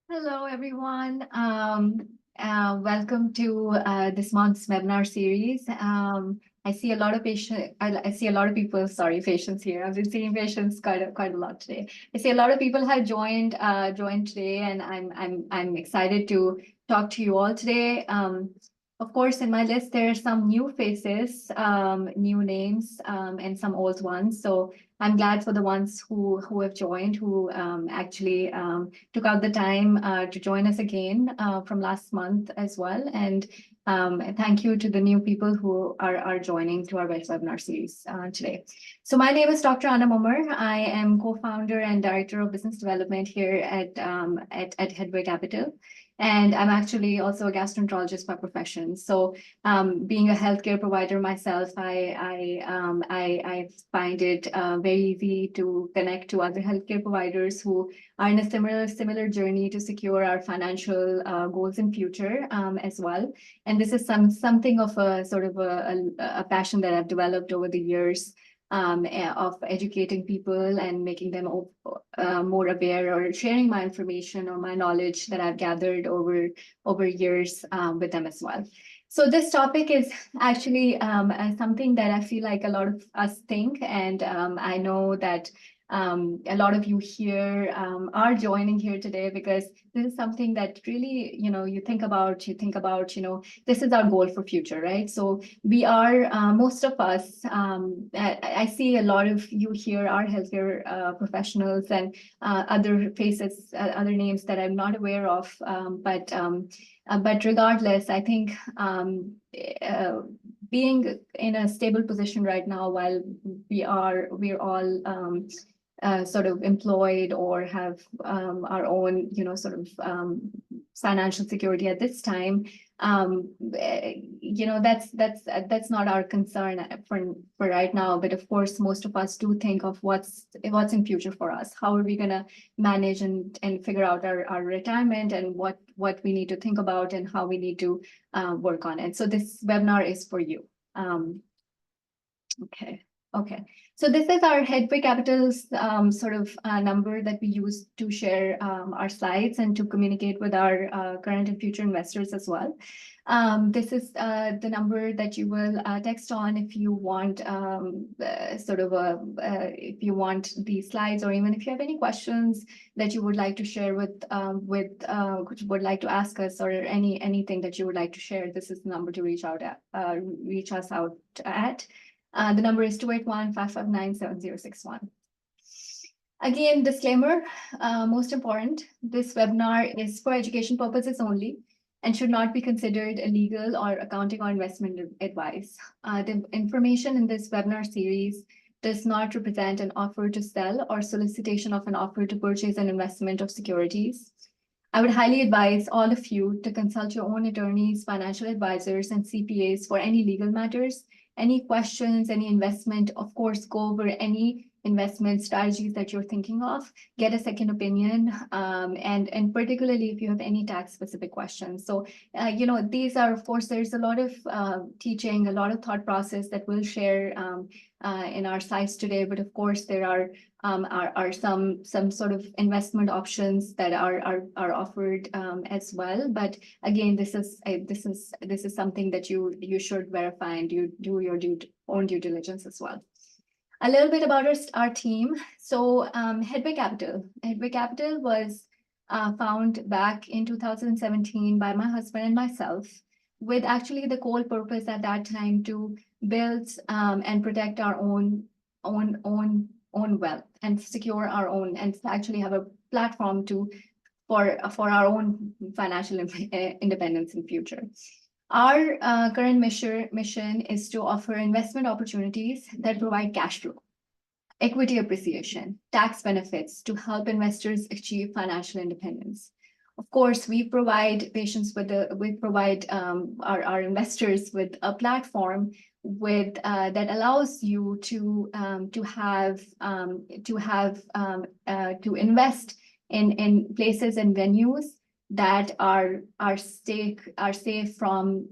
Hello, everyone. Welcome to this month's webinar series. I see a lot of I see a lot of people. Sorry, patients here. I've been seeing patients quite a lot today. I see a lot of people have joined today, and I'm excited to talk to you all today. Of course, in my list there are some new faces, new names, and some old ones. So I'm glad for the ones who have joined, who actually took out the time to join us again from last month as well. And thank you to the new people who are joining to our webinar series today. So my name is Dr. Anna Momar. I am co-founder and director of business development here at Headway Capital. And I'm actually also a gastroenterologist by profession. So being a healthcare provider myself, I find it very easy to connect to other healthcare providers who are in a similar journey to secure our financial goals in future as well. And this is something of a sort of a passion that I've developed over the years of educating people and making them more aware, or sharing my information or my knowledge that I've gathered over years with them as well. So this topic is actually something that I feel like a lot of us think, and I know that a lot of you here are joining here today because this is something that really, you think about, this is our goal for future, right? So we are, most of us, I see a lot of you here are healthcare professionals, and other faces, other names that I'm not aware of, but regardless, I think being in a stable position right now, while we're all sort of employed or have our own, sort of financial security at this time, that's not our concern for right now. But of course, most of us do think of what's in future for us. How are we going to manage and figure out our retirement, and what we need to think about, and how we need to work on it. So this webinar is for you. Okay. So this is our Headway Capital's sort of number that we use to share our slides and to communicate with our current and future investors as well. This is the number that you will text on if you want if you want these slides, or even if you have any questions that you would like to share would like to ask us, or anything that you would like to share. This is the number to reach us out at. The number is 281-559-7061. Again, disclaimer, most important, this webinar is for education purposes only and should not be considered a legal or accounting or investment advice. The information in this webinar series does not represent an offer to sell or solicitation of an offer to purchase an investment of securities. I would highly advise all of you to consult your own attorneys, financial advisors, and CPAs for any legal matters. Any questions, any investment, of course, go over any investment strategies that you're thinking of, get a second opinion, and particularly if you have any tax specific questions. So, these are, of course, there's a lot of teaching, a lot of thought process that we'll share in our slides today, but of course there are some sort of investment options that are offered as well. But again, this is something that you should verify, and you do your own due diligence as well. A little bit about our team. So Headway Capital was found back in 2017 by my husband and myself, with actually the core purpose at that time to build and protect our own wealth, and secure our own, and actually have a platform for our own financial independence in future. Our current mission is to offer investment opportunities that provide cash flow, equity appreciation, tax benefits to help investors achieve financial independence. Of course, we provide our investors with a platform that allows you to invest in places and venues that are safe from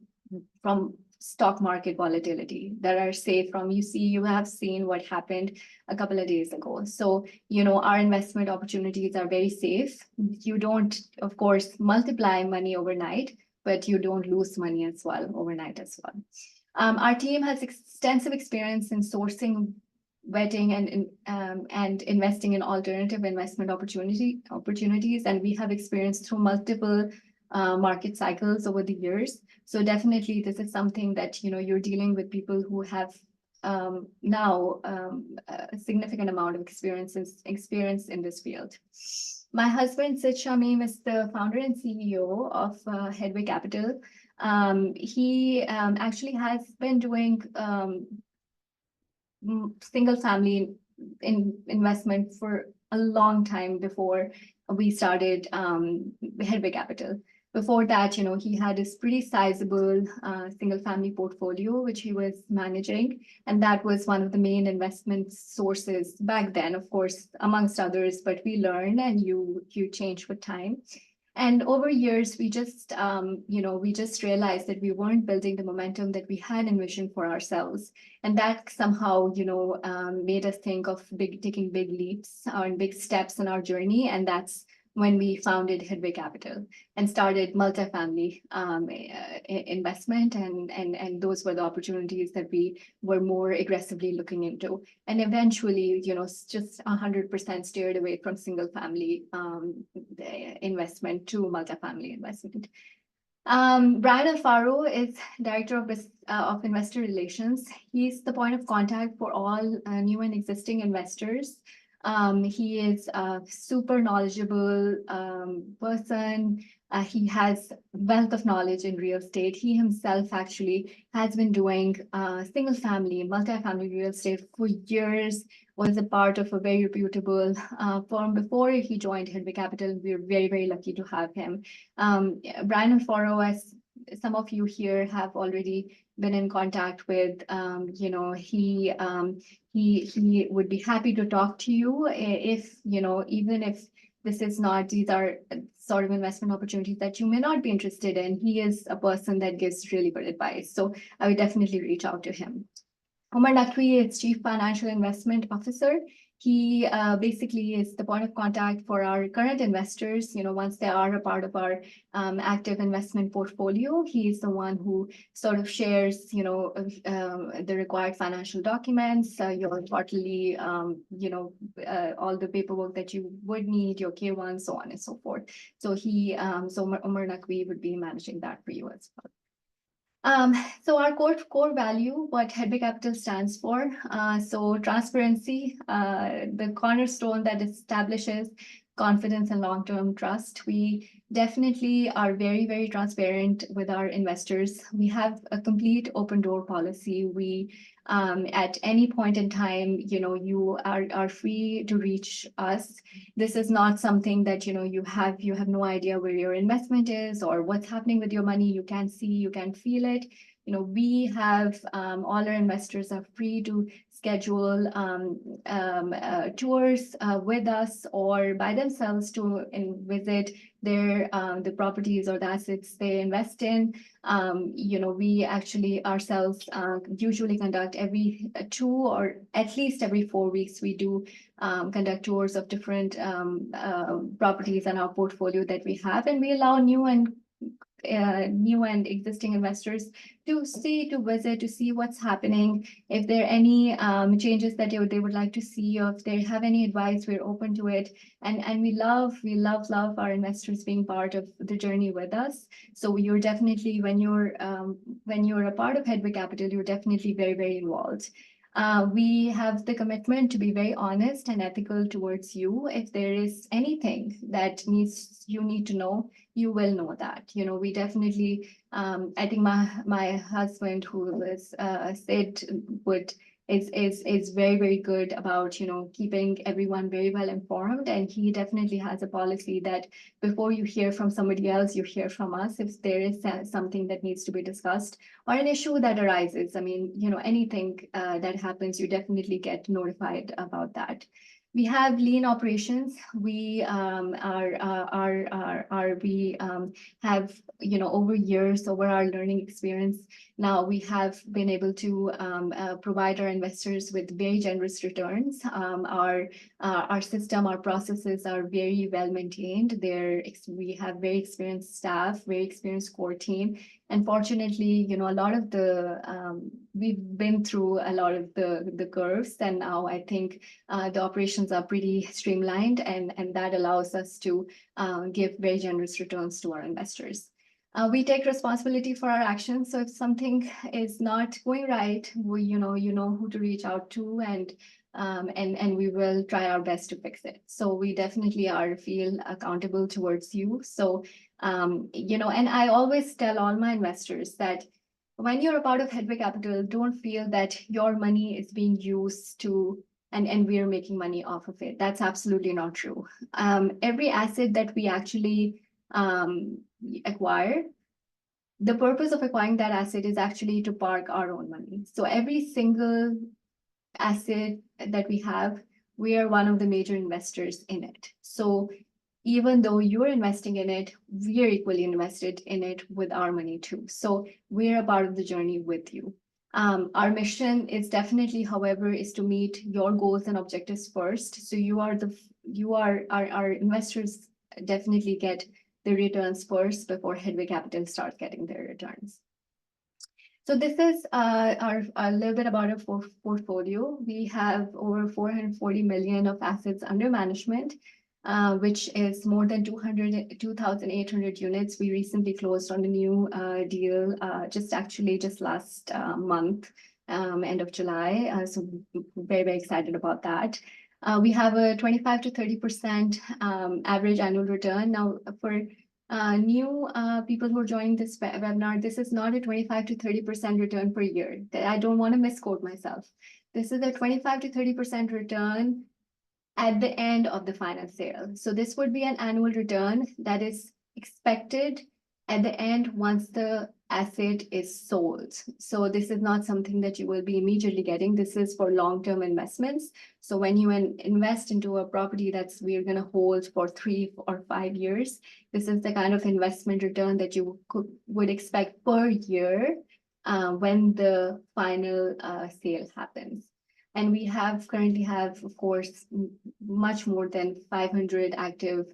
stock market volatility that are safe from, you have seen what happened a couple of days ago. So, our investment opportunities are very safe. You don't, of course, multiply money overnight, but you don't lose money as well overnight as well. Our team has extensive experience in sourcing, vetting, and investing in alternative investment opportunities, and we have experience through multiple market cycles over the years. So definitely, this is something that you're dealing with people who have now a significant amount of experience in this field. My husband, Sid Shamim, is the founder and CEO of Headway Capital. He actually has been doing single family investment for a long time before we started Headway Capital. Before that, he had this pretty sizable single family portfolio, which he was managing. And that was one of the main investment sources back then, of course, amongst others, but we learned and you change with time. And over years, we just realized that we weren't building the momentum that we had envisioned for ourselves. And that somehow, made us think of taking big leaps and big steps in our journey. And that's when we founded Headway Capital and started multifamily investment. And those were the opportunities that we were more aggressively looking into. And eventually, just 100% steered away from single family investment to multifamily investment. Brian Alfaro is Director of Investor Relations. He's the point of contact for all new and existing investors. He is a super knowledgeable person. He has wealth of knowledge in real estate. He himself actually has been doing single family, multifamily real estate for years, was a part of a very reputable firm before he joined Headway Capital. We're very, very lucky to have him. Brian Alfaro, as some of you here have already been in contact with, he would be happy to talk to you if, even if these are sort of investment opportunities that you may not be interested in. He is a person that gives really good advice. So I would definitely reach out to him. Omar Naqvi is Chief Financial Investment Officer. He basically is the point of contact for our current investors. Once they are a part of our active investment portfolio, he is the one who sort of shares, the required financial documents, your quarterly, all the paperwork that you would need, your K1, so on and so forth. So Omar Naqvi would be managing that for you as well. So our core value, what Headway Capital stands for, so transparency, the cornerstone that establishes confidence and long-term trust. We definitely are very, very transparent with our investors. We have a complete open door policy. We, at any point in time, you are free to reach us. This is not something that, you have no idea where your investment is or what's happening with your money. You can see, you can feel it. We have all our investors are free to schedule tours with us or by themselves to visit the properties or the assets they invest in. We actually ourselves usually conduct every 2 or at least every 4 weeks. We do conduct tours of different properties in our portfolio that we have, and we allow new and existing investors to visit, to see what's happening. If there are any changes that they would like to see, or if they have any advice, we're open to it. And we love our investors being part of the journey with us. So you're definitely, when you're a part of Headway Capital, you're definitely very, very involved. We have the commitment to be very honest and ethical towards you. If there is anything that you need to know, you will know that. We definitely, I think my husband, who is Sid, is very, very good about, keeping everyone very well informed. And he definitely has a policy that before you hear from somebody else, you hear from us if there is something that needs to be discussed or an issue that arises. I mean, anything that happens, you definitely get notified about that. We have lean operations. We have, over years, over our learning experience, now we have been able to provide our investors with very generous returns. Our system, our processes are very well maintained. We have very experienced staff, very experienced core team. And fortunately, a lot of we've been through a lot of the curves, and now I think the operations are pretty streamlined, and that allows us to give very generous returns to our investors. We take responsibility for our actions. So if something is not going right, you know who to reach out to, and we will try our best to fix it. So we definitely feel accountable towards you. So, and I always tell all my investors that when you're a part of Hedwig Capital, don't feel that your money is being used to and we're making money off of it. That's absolutely not true. Every asset that we actually acquire, the purpose of acquiring that asset is actually to park our own money. So every single asset that we have, we are one of the major investors in it. So even though you're investing in it, we're equally invested in it with our money too. So we're a part of the journey with you. Our mission is definitely, however, is to meet your goals and objectives first. So our investors definitely get the returns first before Hedwig Capital starts getting their returns. So this is a little bit about our portfolio. We have over 440 million of assets under management, which is more than 2,800 units. We recently closed on a new deal, just last month, end of July. So very, very excited about that. We have a 25 to 30% average annual return. Now, for new people who are joining this webinar, this is not a 25 to 30% return per year. I don't want to misquote myself. This is a 25 to 30% return at the end of the final sale. So this would be an annual return that is expected at the end once the asset is sold. So this is not something that you will be immediately getting. This is for long-term investments. So when you invest into a property we're going to hold for 3 or 5 years, this is the kind of investment return that you would expect per year when the final sale happens. And we currently have, of course, much more than 500 active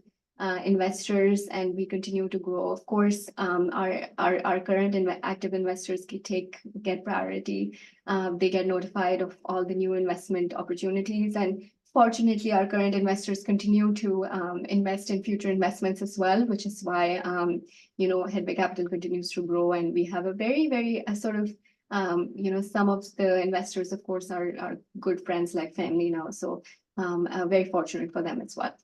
investors, and we continue to grow. Of course, our current active investors get priority. They get notified of all the new investment opportunities, and fortunately, our current investors continue to invest in future investments as well, which is why Hedwig Capital continues to grow, and we have a very, very sort of some of the investors, of course, are good friends like family now. So very fortunate for them as well.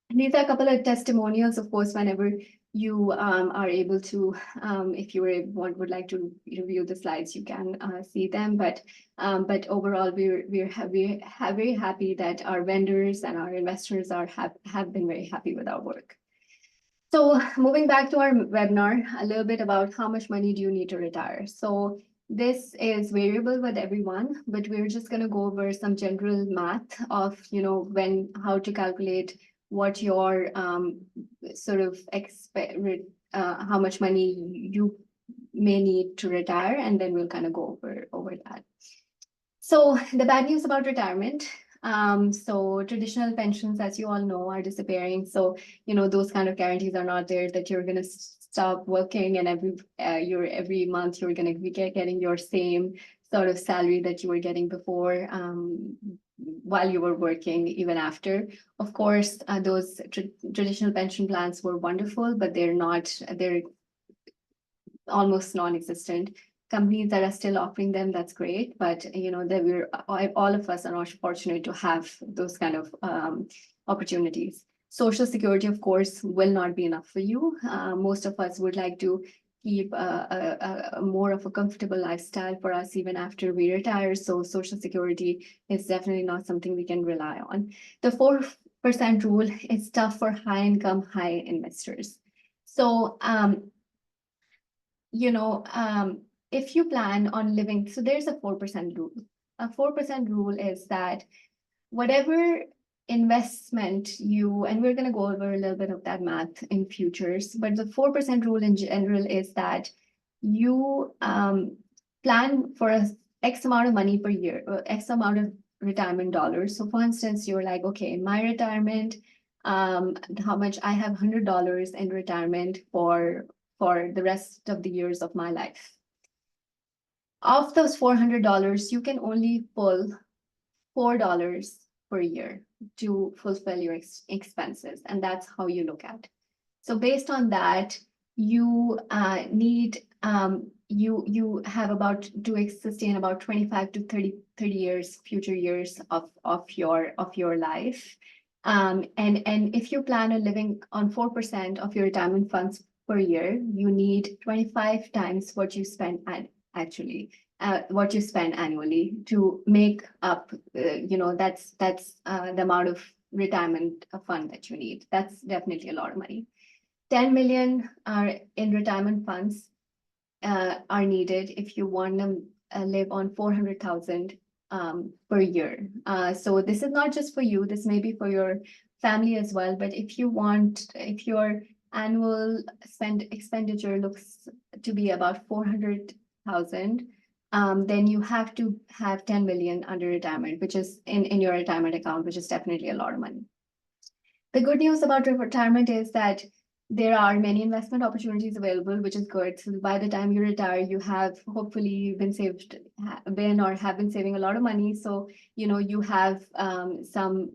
And these are a couple of testimonials, of course, whenever you are able to, if you would like to review the slides, you can see them. But overall, we're very happy that our vendors and our investors have been very happy with our work. So moving back to our webinar, a little bit about how much money do you need to retire. So this is variable with everyone, but we're just going to go over some general math of, how to calculate what your sort of how much money you may need to retire, and then we'll kind of go over that. So the bad news about retirement. So traditional pensions, as you all know, are disappearing. So, those kind of guarantees are not there that you're going to stop working and every month you're going to be getting your same sort of salary that you were getting before while you were working, even after. Of course, those traditional pension plans were wonderful, but they're almost non-existent. Companies that are still offering them, that's great, but that all of us are not fortunate to have those kind of opportunities. Social Security, of course, will not be enough for you. Most of us would like to keep a more of a comfortable lifestyle for us even after we retire. So Social Security is definitely not something we can rely on. The 4% rule is tough for high income, high investors. So, if you plan on living, so there's a 4% rule. A 4% rule is that whatever investment, and we're going to go over a little bit of that math in futures, but the 4% rule in general is that you plan for a X amount of money per year, or X amount of retirement dollars. So for instance, you're like, okay, in my retirement, how much I have $100 in retirement for the rest of the years of my life. Of those $400, you can only pull $4 per year to fulfill your expenses, and that's how you look at. So based on that, you need you have about to sustain about 25 to 30 years, future years of your life. And if you plan on living on 4% of your retirement funds per year, you need 25 times what you spend what you spend annually to make up, that's the amount of retirement fund that you need. That's definitely a lot of money. 10 million are in retirement funds are needed if you want to live on 400,000 per year. So this is not just for you, this may be for your family as well. But if your annual expenditure looks to be about 400,000, then you have to have 10 million under retirement, which is in your retirement account, which is definitely a lot of money. The good news about retirement is that there are many investment opportunities available, which is good. So by the time you retire, you have hopefully been saving a lot of money. So, you have some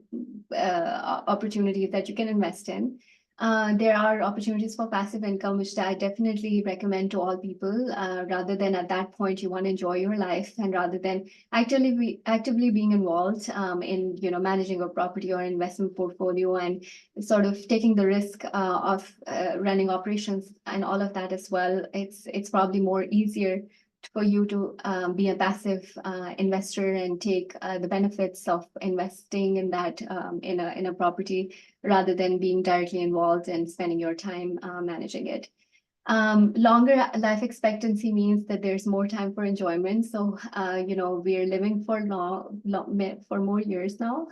opportunities that you can invest in. There are opportunities for passive income, which I definitely recommend to all people, rather than at that point you want to enjoy your life, and rather than actively being involved in managing your property or investment portfolio and sort of taking the risk of running operations and all of that as well. It's probably more easier for you to be a passive investor and take the benefits of investing in that in a property, rather than being directly involved and spending your time managing it. Longer life expectancy means that there's more time for enjoyment. So, we're living for for more years now,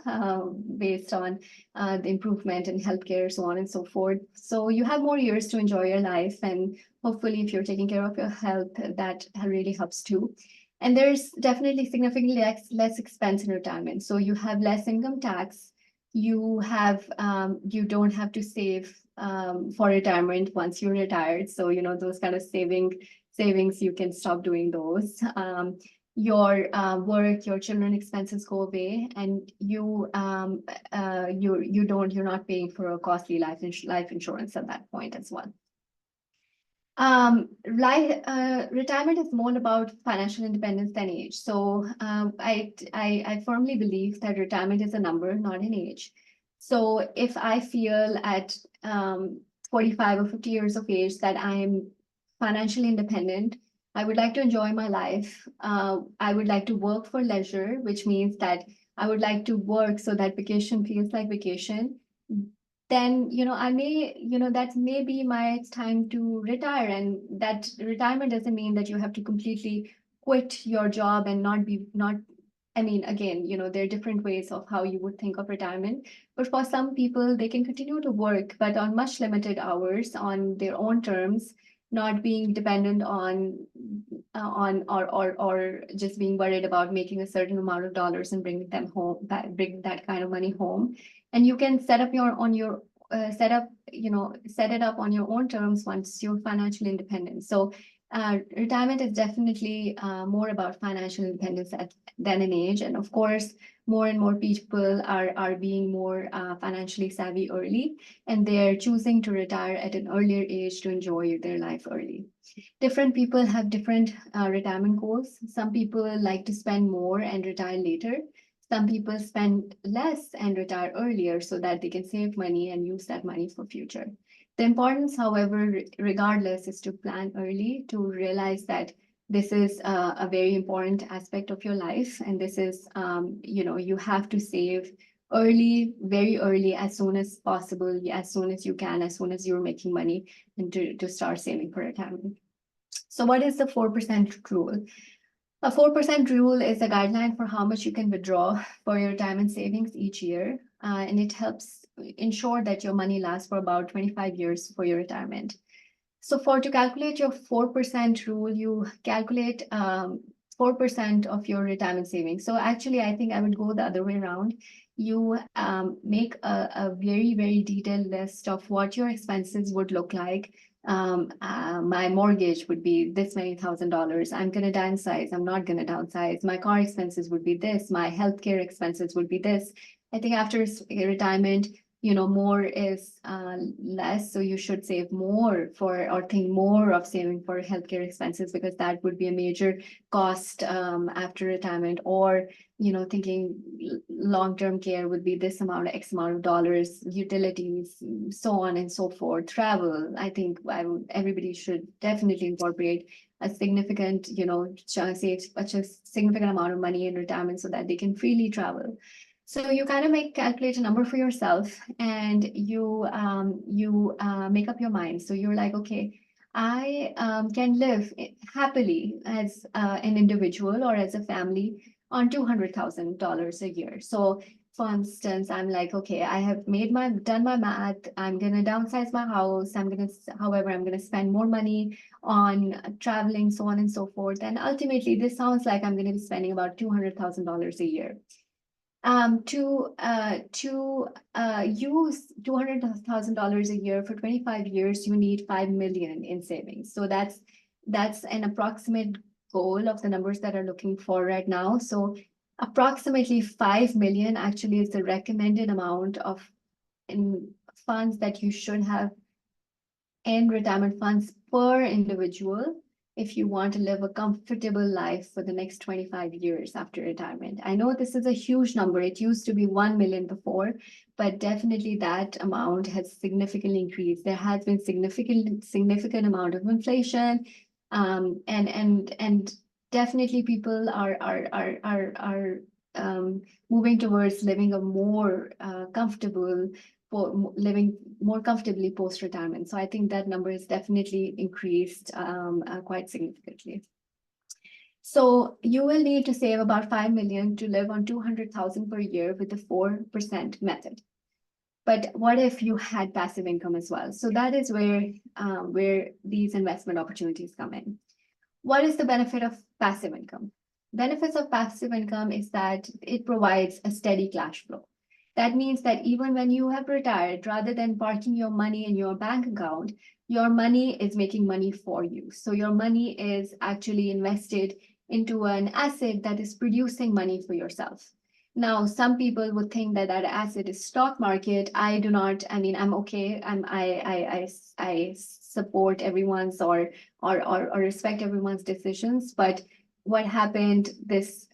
based on the improvement in healthcare, so on and so forth. So you have more years to enjoy your life, and hopefully, if you're taking care of your health, that really helps too. And there's definitely significantly less expense in retirement. So you have less income tax. You don't have to save for retirement once you're retired. So, those kind of savings, you can stop doing those. Your work, your children expenses go away, and you're not paying for a costly life insurance at that point as well. Retirement is more about financial independence than age. So I firmly believe that retirement is a number, not an age. So if I feel at 45 or 50 years of age that I'm financially independent, I would like to enjoy my life. I would like to work for leisure, which means that I would like to work so that vacation feels like vacation. Then, I may, that may be my time to retire. And that retirement doesn't mean that you have to completely quit your job and I mean, again, there are different ways of how you would think of retirement. But for some people, they can continue to work, but on much limited hours, on their own terms, not being dependent on or just being worried about making a certain amount of dollars and bringing them home, bring that kind of money home. And you can set it up on your own terms once you're financially independent. So retirement is definitely more about financial independence than an age. And of course, more and more people are being more financially savvy early, and they're choosing to retire at an earlier age to enjoy their life early. Different people have different retirement goals. Some people like to spend more and retire later. Some people spend less and retire earlier so that they can save money and use that money for future. The importance, however, regardless, is to plan early, to realize that this is a very important aspect of your life. And this is, you have to save early, very early, as soon as possible, as soon as you can, as soon as you're making money, and to start saving for retirement. So what is the 4% rule? A 4% rule is a guideline for how much you can withdraw for your retirement savings each year. and it helps ensure that your money lasts for about 25 years for your retirement. So to calculate your 4% rule, you calculate 4% of your retirement savings. So actually, I think I would go the other way around. You make a very, very detailed list of what your expenses would look like. My mortgage would be this many $1,000. I'm going to downsize. I'm not going to downsize. My car expenses would be this. My healthcare expenses would be this. I think after retirement, more is less. So you should save more or think more of saving for healthcare expenses, because that would be a major cost after retirement. Or, thinking long-term care would be this amount, X amount of dollars, utilities, so on and so forth. Travel, I think everybody should definitely incorporate a significant, save such a significant amount of money in retirement so that they can freely travel. So you kind of calculate a number for yourself, and you make up your mind. So you're like, okay, I can live happily as an individual or as a family on $200,000 a year. So for instance, I'm like, okay, I have done my math. I'm gonna downsize my house. However, I'm gonna spend more money on traveling, so on and so forth. And ultimately, this sounds like I'm gonna be spending about $200,000 a year. To use $200,000 a year for 25 years, you need 5 million in savings. So that's an approximate goal of the numbers that are looking for right now. So approximately 5 million actually is the recommended amount of in funds that you should have in retirement funds per individual if you want to live a comfortable life for the next 25 years after retirement. I know this is a huge number. It used to be 1 million before, but definitely that amount has significantly increased. There has been significant amount of inflation, and definitely people are moving towards living a more comfortable, living more comfortably post-retirement. So I think that number is definitely increased quite significantly. So you will need to save about 5 million to live on 200,000 per year with the 4% method. But what if you had passive income as well? So that is where these investment opportunities come in. What is the benefit of passive income? Benefits of passive income is that it provides a steady cash flow. That means that even when you have retired, rather than parking your money in your bank account, your money is making money for you. So your money is actually invested into an asset that is producing money for yourself. Now, some people would think that asset is stock market. I do not. I mean, I'm okay. I support everyone's or respect everyone's decisions. But what happened this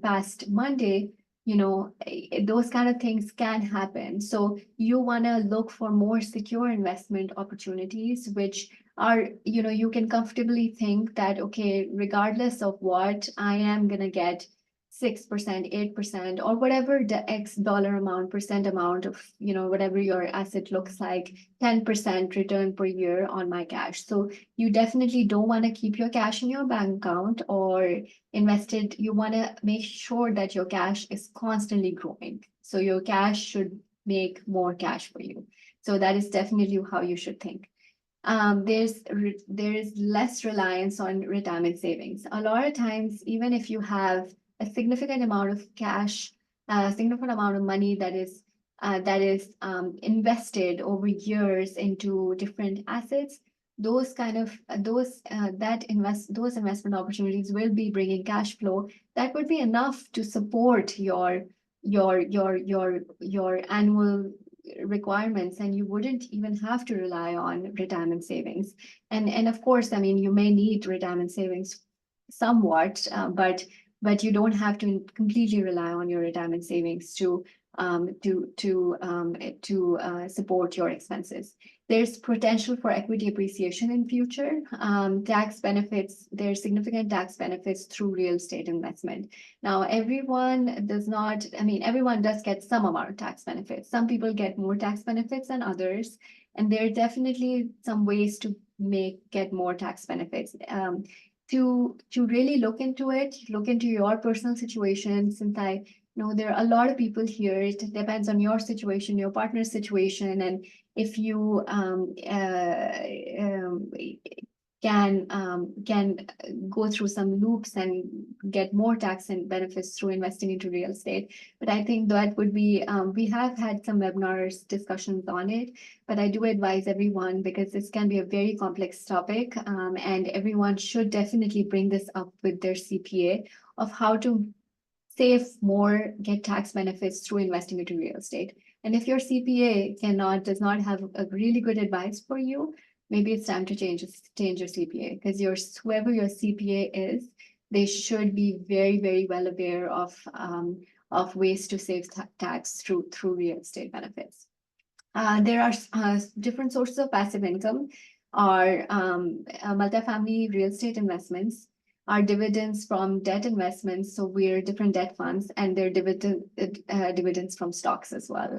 past Monday, those kind of things can happen. So you want to look for more secure investment opportunities, which are, you can comfortably think that, okay, regardless of what, I am going to get 6%, 8%, or whatever the X dollar amount, percent amount of, whatever your asset looks like, 10% return per year on my cash. So you definitely don't want to keep your cash in your bank account or invested. You want to make sure that your cash is constantly growing. So your cash should make more cash for you. So that is definitely how you should think. There is less reliance on retirement savings. A lot of times, even if you have a significant amount of cash, a significant amount of money that is invested over years into different assets, those investment opportunities will be bringing cash flow that would be enough to support your annual requirements, and you wouldn't even have to rely on retirement savings. And of course, I mean, you may need retirement savings somewhat, but you don't have to completely rely on your retirement savings to support your expenses. There's potential for equity appreciation in future. Tax benefits, there's significant tax benefits through real estate investment. Now, everyone does get some amount of tax benefits. Some people get more tax benefits than others, and there are definitely some ways to get more tax benefits. To really look into your personal situation, since I No, there are a lot of people here. It depends on your situation, your partner's situation, and if you can go through some loops and get more tax and benefits through investing into real estate. But I think that would be, we have had some webinars discussions on it, but I do advise everyone because this can be a very complex topic, and everyone should definitely bring this up with their CPA of how to save more, get tax benefits through investing into real estate. And if your CPA does not have a really good advice for you, maybe it's time to change your CPA, because whoever your CPA is, they should be very, very well aware of ways to save tax through real estate benefits. There are different sources of passive income, are multifamily real estate investments, our dividends from debt investments. So we're different debt funds, and their dividends from stocks as well,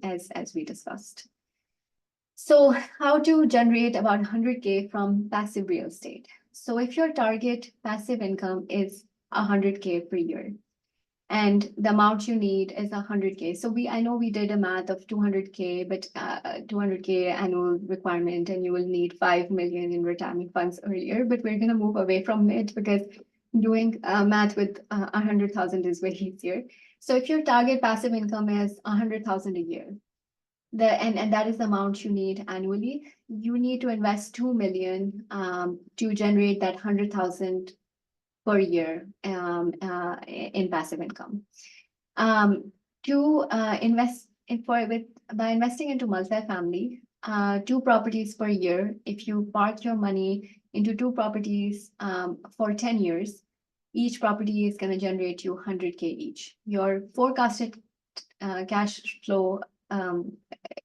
as we discussed. So how to generate about 100K from passive real estate? So if your target passive income is 100K per year, and the amount you need is 100K. So I know we did a math of 200K, but 200K annual requirement, and you will need 5 million in retirement funds earlier, but we're going to move away from it because doing math with 100,000 is way easier. So if your target passive income is 100,000 a year, and that is the amount you need annually, you need to invest 2 million to generate that 100,000 per year in passive income. By investing into multifamily, 2 properties per year, if you park your money into 2 properties for 10 years, each property is going to generate you 100K each. Your forecasted cash flow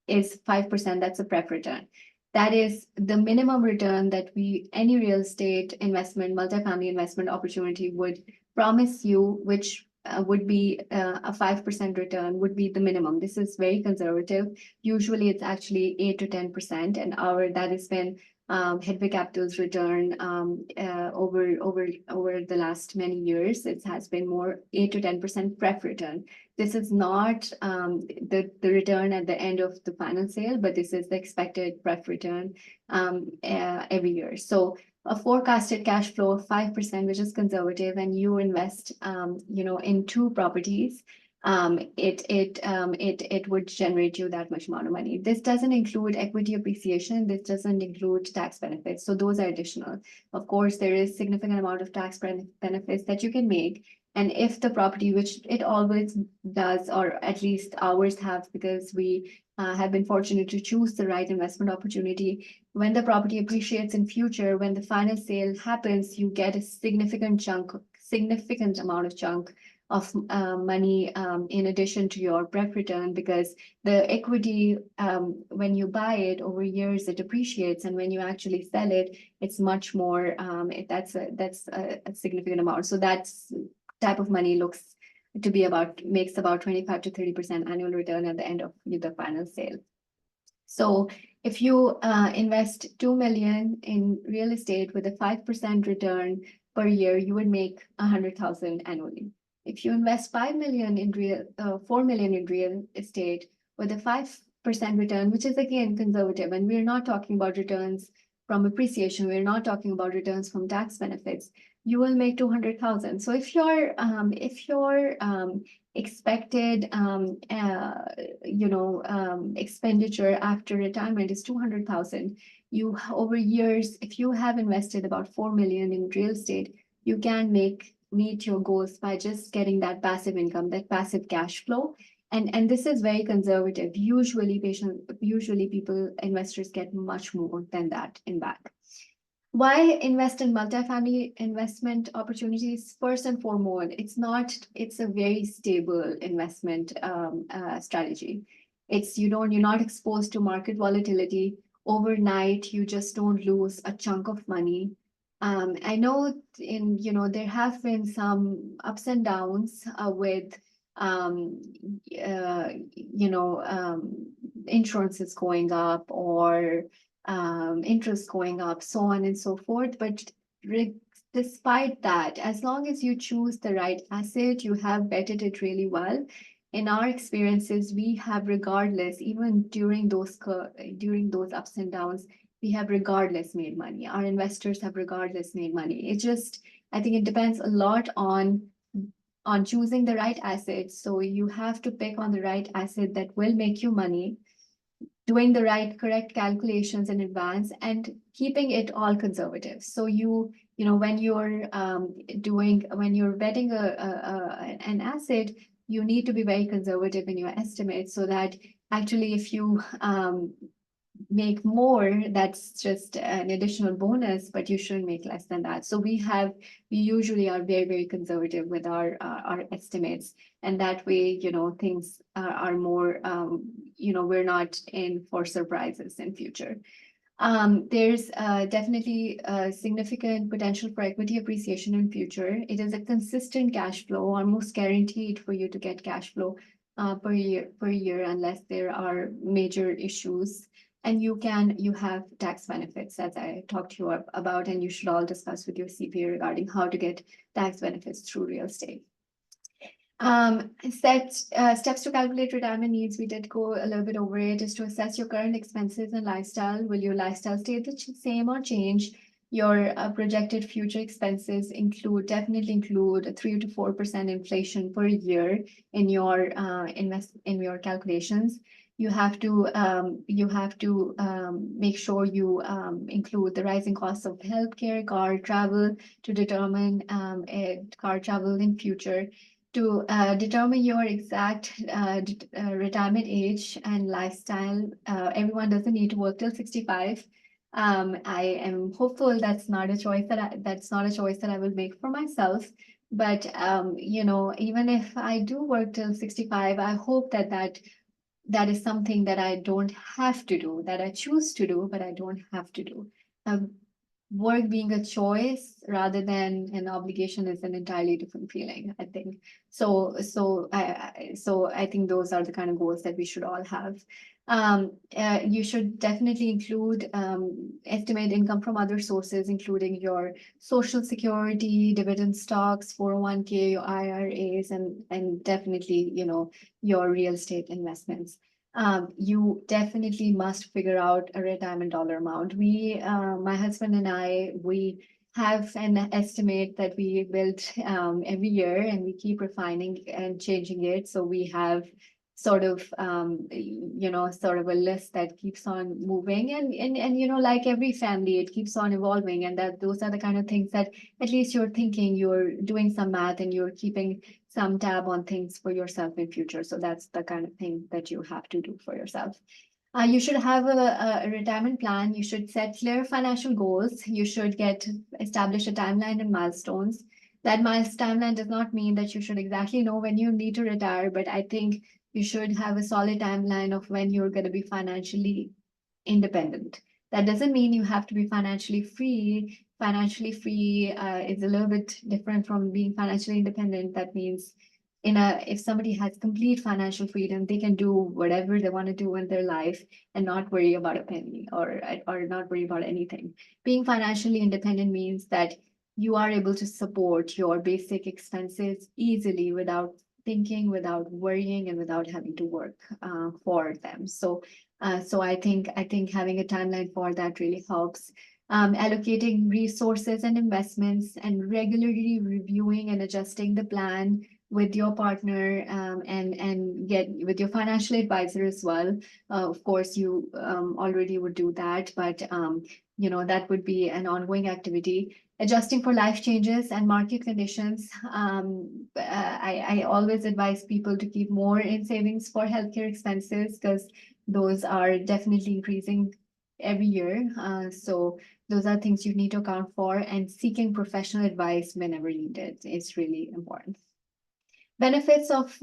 is 5%. That's a pref return. That is the minimum return that any real estate investment, multifamily investment opportunity would promise you, which would be a 5% return would be the minimum. This is very conservative. Usually it's actually 8 to 10%, and that has been Hedvig Capital's return over the last many years. It has been more 8 to 10% pref return. This is not the return at the end of the final sale, but this is the expected pref return every year. So a forecasted cash flow of 5%, which is conservative, and you invest, in 2 properties, it would generate you that much amount of money. This doesn't include equity appreciation. This doesn't include tax benefits. So those are additional. Of course, there is significant amount of tax benefits that you can make. And if the property, which it always does, or at least ours have, because we have been fortunate to choose the right investment opportunity, when the property appreciates in future, when the final sale happens, you get a significant amount of chunk of money in addition to your pref return, because the equity, when you buy it over years, it appreciates, and when you actually sell it, it's much more. That's a significant amount. So that's type of money makes about 25 to 30% annual return at the end of the final sale. So if you invest 2 million in real estate with a 5% return per year, you would make 100,000 annually. If you invest 4 million in real estate with a 5% return, which is again conservative, and we're not talking about returns from appreciation, we're not talking about returns from tax benefits, you will make 200,000. So if your expected expenditure after retirement is 200,000, you over years, if you have invested about 4 million in real estate, you can meet your goals by just getting that passive income, that passive cash flow. And this is very conservative. Usually investors get much more than that in back. Why invest in multifamily investment opportunities? First and foremost, it's a very stable investment strategy. You're not exposed to market volatility. Overnight, you just don't lose a chunk of money. I know there have been some ups and downs with insurance is going up, or interest going up, so on and so forth. But despite that, as long as you choose the right asset, you have vetted it really well. In our experiences, we have regardless, even during those ups and downs, we have regardless made money. Our investors have regardless made money. It just, I think it depends a lot on choosing the right asset. So you have to pick on the right asset that will make you money, doing the correct calculations in advance, and keeping it all conservative. So when you're when you're betting an asset, you need to be very conservative in your estimates, so that actually if you make more, that's just an additional bonus, but you shouldn't make less than that. So we usually are very, very conservative with our estimates. And that way, things are more, we're not in for surprises in future. There's definitely a significant potential for equity appreciation in future. It is a consistent cash flow, almost guaranteed for you to get cash flow per year, unless there are major issues. And you have tax benefits, as I talked to you about, and you should all discuss with your CPA regarding how to get tax benefits through real estate. Steps to calculate retirement needs. We did go a little bit over it. Is to assess your current expenses and lifestyle. Will your lifestyle stay the same or change? Your projected future expenses definitely include 3 to 4% inflation per year in your calculations. You have to make sure you include the rising costs of healthcare, car travel to determine car travel in future. To determine your exact retirement age and lifestyle, everyone doesn't need to work till 65. I am hopeful that's not a choice that I will make for myself. But even if I do work till 65, I hope that is something that I don't have to do, that I choose to do, but I don't have to do. Work being a choice rather than an obligation is an entirely different feeling, I think. So I think those are the kind of goals that we should all have. You should definitely include estimate income from other sources, including your social security, dividend stocks, 401k, your IRAs, and definitely, your real estate investments. You definitely must figure out a retirement dollar amount. My husband and I, we have an estimate that we build every year, and we keep refining and changing it. So we have sort of a list that keeps on moving, and like every family, it keeps on evolving, and those are the kind of things that at least you're thinking, you're doing some math, and you're keeping some tab on things for yourself in future. So that's the kind of thing that you have to do for yourself. You should have a retirement plan. You should set clear financial goals. You should establish a timeline and milestones. That timeline does not mean that you should exactly know when you need to retire, but I think you should have a solid timeline of when you're going to be financially independent. That doesn't mean you have to be financially free. Financially free is a little bit different from being financially independent. That means if somebody has complete financial freedom, they can do whatever they want to do in their life and not worry about a penny or not worry about anything. Being financially independent means that you are able to support your basic expenses easily without thinking, without worrying, and without having to work for them. So I think having a timeline for that really helps. Allocating resources and investments, and regularly reviewing and adjusting the plan with your partner, and get with your financial advisor as well. Of course, you already would do that, but that would be an ongoing activity. Adjusting for life changes and market conditions. I always advise people to keep more in savings for healthcare expenses, because those are definitely increasing every year. So those are things you need to account for, and seeking professional advice whenever needed is really important. Benefits of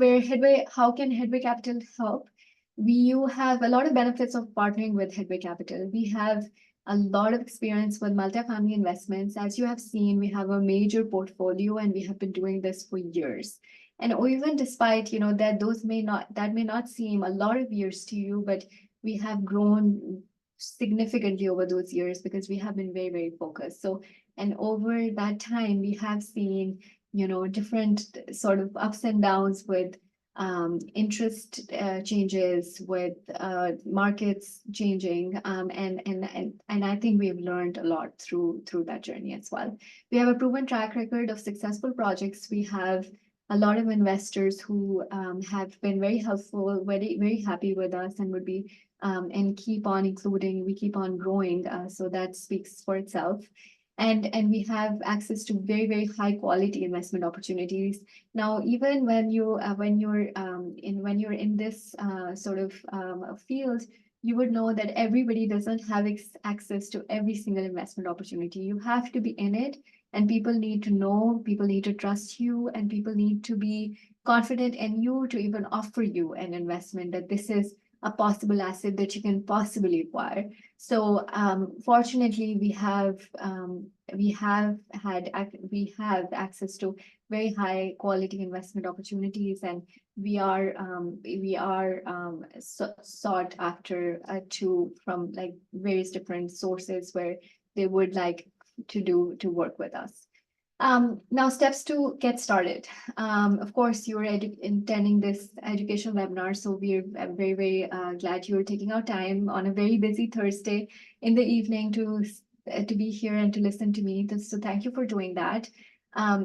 how can Headway Capital help? You have a lot of benefits of partnering with Headway Capital. We have a lot of experience with multifamily investments. As you have seen, we have a major portfolio, and we have been doing this for years. And even despite, that may not seem a lot of years to you, but we have grown significantly over those years because we have been very, very focused. So, and over that time, we have seen, different sort of ups and downs with interest changes, with markets changing, and I think we've learned a lot through that journey as well. We have a proven track record of successful projects. We have a lot of investors who have been very helpful, very, very happy with us, and would be and keep on including, we keep on growing. So that speaks for itself. And we have access to very, very high quality investment opportunities. Now, even when you're in this sort of field, you would know that everybody doesn't have access to every single investment opportunity. You have to be in it, and people need to know, people need to trust you, and people need to be confident in you to even offer you an investment, that this is a possible asset that you can possibly acquire. So fortunately, we have access to very high quality investment opportunities, and we are sought after from like various different sources where they would like to work with us. Now, steps to get started. Of course, you're attending this education webinar, so we're very, very glad you're taking our time on a very busy Thursday in the evening to be here and to listen to me. So thank you for doing that.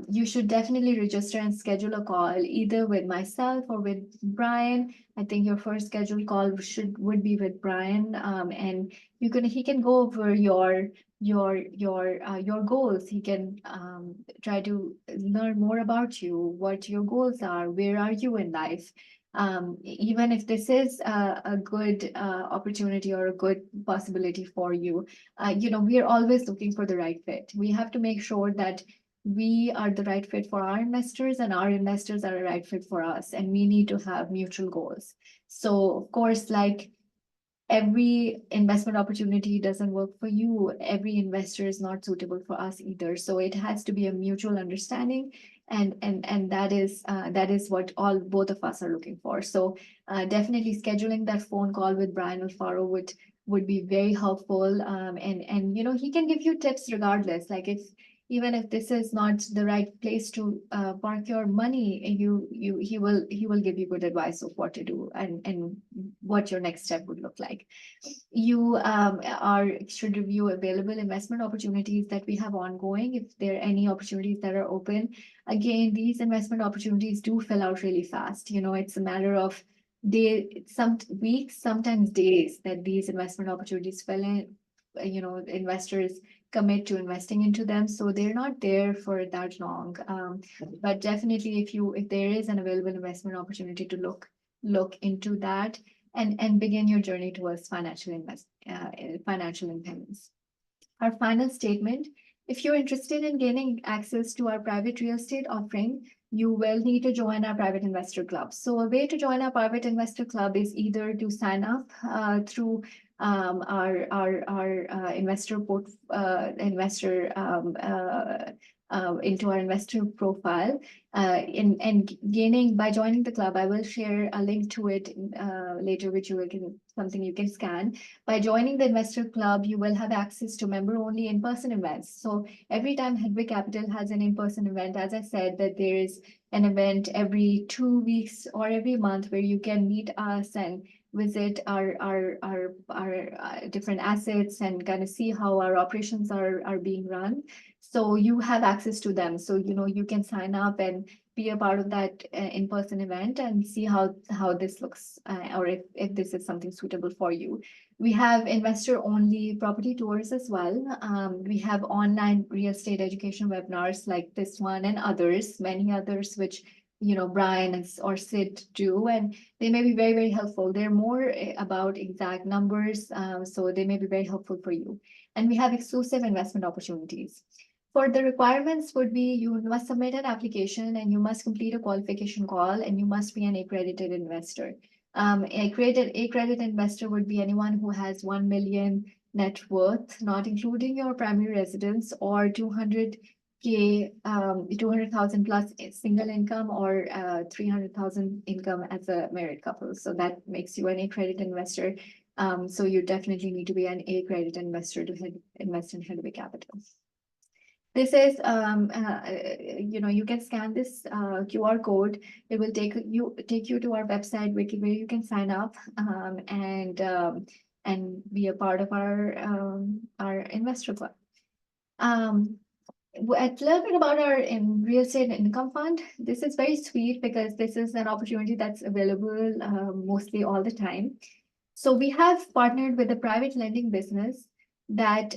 You should definitely register and schedule a call either with myself or with Brian. I think your first scheduled call would be with Brian, and he can go over your goals. He can try to learn more about you, what your goals are, where are you in life. Even if this is a good opportunity or a good possibility for you, we are always looking for the right fit. We have to make sure that we are the right fit for our investors and our investors are a right fit for us, and we need to have mutual goals. So of course, like every investment opportunity doesn't work for you, every investor is not suitable for us either. So it has to be a mutual understanding, and that is what both of us are looking for. So definitely scheduling that phone call with Brian Alfaro would be very helpful. And he can give you tips regardless. Like even if this is not the right place to park your money, he will give you good advice of what to do and what your next step would look like. You should review available investment opportunities that we have ongoing, if there are any opportunities that are open. Again, these investment opportunities do fill out really fast. It's a matter of some weeks, sometimes days, that these investment opportunities fill in. Investors commit to investing into them, so they're not there for that long. But definitely, if there is an available investment opportunity, to look into that and begin your journey towards financial independence. Our final statement: if you're interested in gaining access to our private real estate offering, you will need to join our private investor club. So a way to join our private investor club is either to sign up through our investor into our investor profile. And gaining by joining the club, I will share a link to it later, which something you can scan. By joining the investor club, you will have access to member-only in-person events. So every time Hedwig Capital has an in-person event, as I said, that there is an event every 2 weeks or every month where you can meet us and visit our different assets and kind of see how our operations are being run. So you have access to them. So you can sign up and be a part of that in-person event and see how this looks, or if this is something suitable for you. We have investor-only property tours as well. We have online real estate education webinars like this one and others, many others, which Brian or Sid do, and they may be very, very helpful. They're more about exact numbers, so they may be very helpful for you. And we have exclusive investment opportunities. For the requirements would be, you must submit an application and you must complete a qualification call, and you must be an accredited investor. Accredited investor would be anyone who has 1 million net worth, not including your primary residence, or 200,000 plus single income, or 300,000 income as a married couple. So that makes you an accredited investor. So you definitely need to be an A credit investor to invest in Headway Capital. This is, you can scan this QR code. It will take you to our website where you can sign up and be a part of our investor club. A little bit about our real estate income fund. This is very sweet because this is an opportunity that's available mostly all the time. So we have partnered with a private lending business that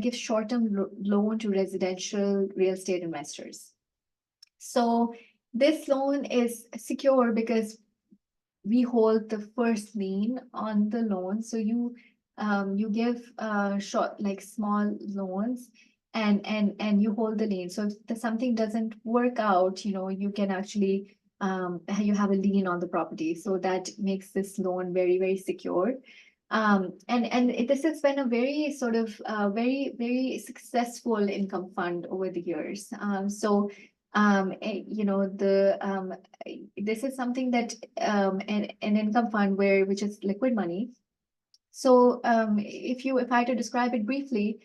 gives short-term loan to residential real estate investors. So this loan is secure because we hold the first lien on the loan. So you give short, like small loans, and you hold the lien. So if something doesn't work out, you can actually you have a lien on the property. So that makes this loan very, very secure. This has been a very sort of very, very successful income fund over the years. This is something that an income fund which is liquid money. So if I had to describe it briefly,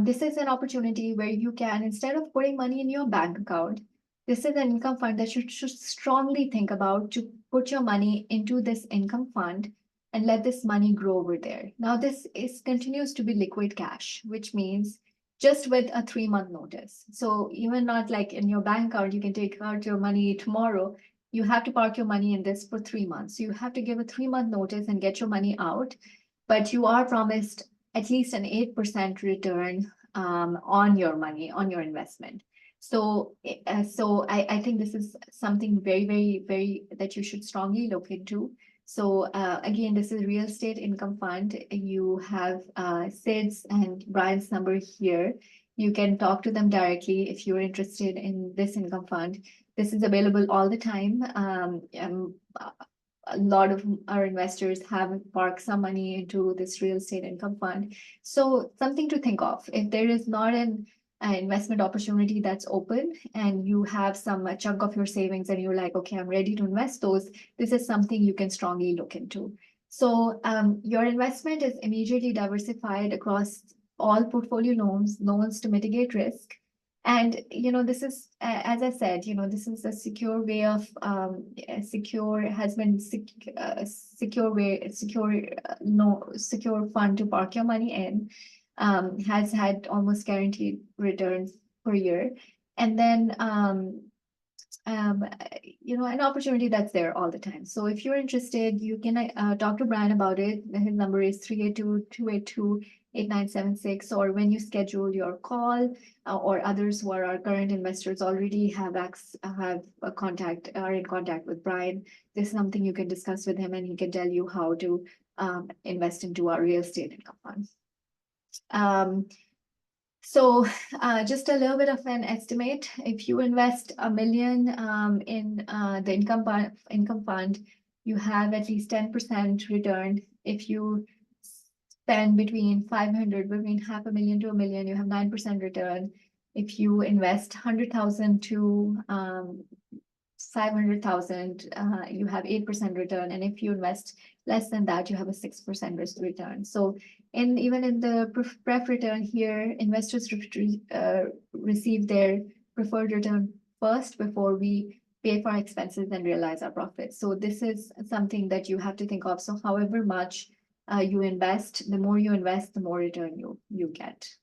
this is an opportunity where you can, instead of putting money in your bank account, this is an income fund that you should strongly think about to put your money into this income fund and let this money grow over there. Now, this continues to be liquid cash, which means just with a 3-month notice. So even not like in your bank account, you can take out your money tomorrow. You have to park your money in this for 3 months. So you have to give a 3-month notice and get your money out, but you are promised at least an 8% return on your money, on your investment. So I think this is something very, very, very that you should strongly look into. So again, this is real estate income fund. You have Sid's and Brian's number here. You can talk to them directly if you're interested in this income fund. This is available all the time. A lot of our investors have parked some money into this real estate income fund. So something to think of. If there is not an investment opportunity that's open and you have a chunk of your savings and you're like, okay, I'm ready to invest those, this is something you can strongly look into. So your investment is immediately diversified across all portfolio loans to mitigate risk. And, this is, as I said, this is a secure way of, secure fund to park your money in, has had almost guaranteed returns per year. And then, an opportunity that's there all the time. So if you're interested, you can talk to Brian about it. His number is 382-282-8976, or when you schedule your call, or others who are our current investors already are in contact with Brian. This is something you can discuss with him, and he can tell you how to invest into our real estate income fund. So just a little bit of an estimate. If you invest $1 million in the income fund, you have at least 10% return. If you spend between $500,000 to $1 million, you have 9% return. If you invest $100,000 to $500,000, you have 8% return. And if you invest less than that, you have a 6% risk return. So even in the pref return here, investors receive their preferred return first before we pay for our expenses and realize our profits. So this is something that you have to think of. So however much you invest, the more you invest, the more return you get.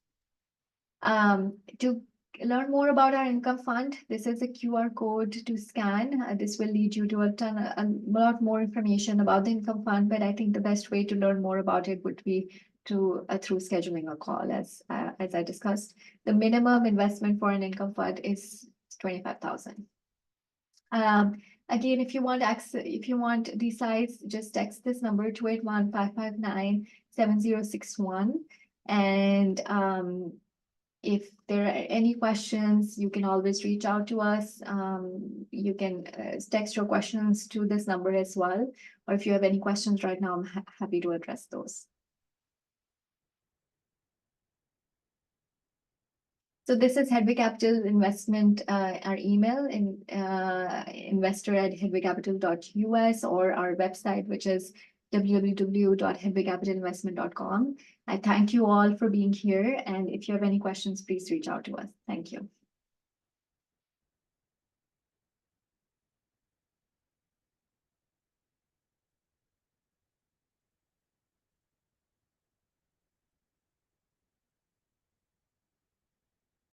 To learn more about our income fund, this is a QR code to scan. This will lead you to a lot more information about the income fund, but I think the best way to learn more about it would be through scheduling a call, as I discussed. The minimum investment for an income fund is $25,000. Again, if you want these slides, just text this number 281-559-7061, and if there are any questions, you can always reach out to us. You can text your questions to this number as well. Or if you have any questions right now, I'm happy to address those. So this is Headway Capital Investment, our email, investor@headwaycapital.us, or our website, which is www.hibicapitalinvestment.com. I thank you all for being here. And if you have any questions, please reach out to us. Thank you.